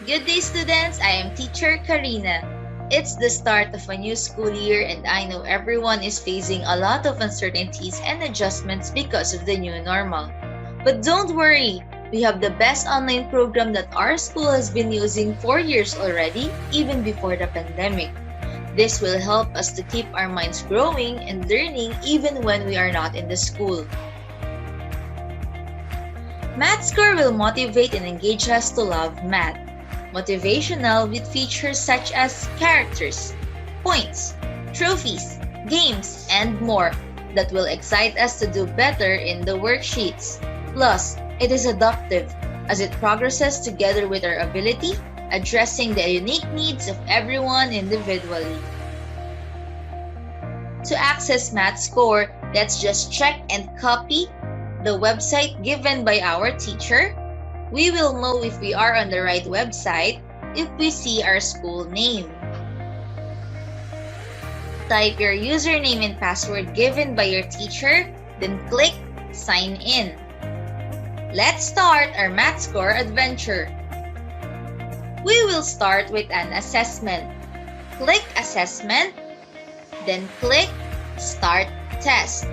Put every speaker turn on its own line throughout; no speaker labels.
Good day, students. I am teacher Karina. It's the start of a new school year and I know everyone is facing a lot of uncertainties and adjustments because of the new normal. But don't worry, we have the best online program that our school has been using for years already, even before the pandemic. This will help us to keep our minds growing and learning even when we are not in the school. Mathscore will motivate and engage us to love math. Motivational with features such as characters, points, trophies, games, and more that will excite us to do better in the worksheets. Plus, it is adaptive as it progresses together with our ability, addressing the unique needs of everyone individually. To access Mathscore, let's just check and copy the website given by our teacher. We will know if we are on the right website if we see our school name. Type your username and password given by your teacher, then click Sign In. Let's start our Mathscore adventure. We will start with an assessment. Click Assessment, then click Start Test.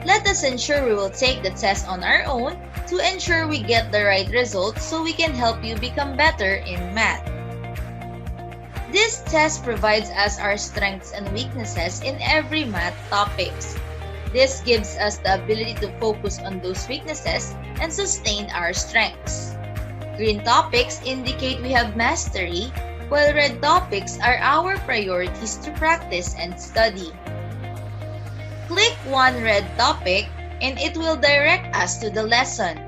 Let us ensure we will take the test on our own to ensure we get the right results so we can help you become better in math. This test provides us our strengths and weaknesses in every math topics. This gives us the ability to focus on those weaknesses and sustain our strengths. Green topics indicate we have mastery, while red topics are our priorities to practice and study. Click one red topic and it will direct us to the lesson.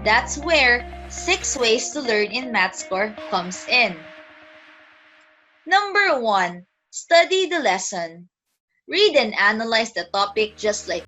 That's where 6 ways to learn in Mathscore comes in. Number 1. Study the lesson. Read and analyze the topic just like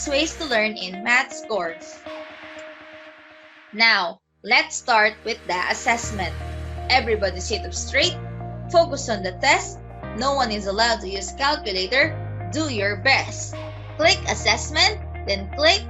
ways to learn in Mathscore. Now, let's start with the assessment. Everybody sit up straight, focus on the test, no one is allowed to use calculator, do your best. Click Assessment, then click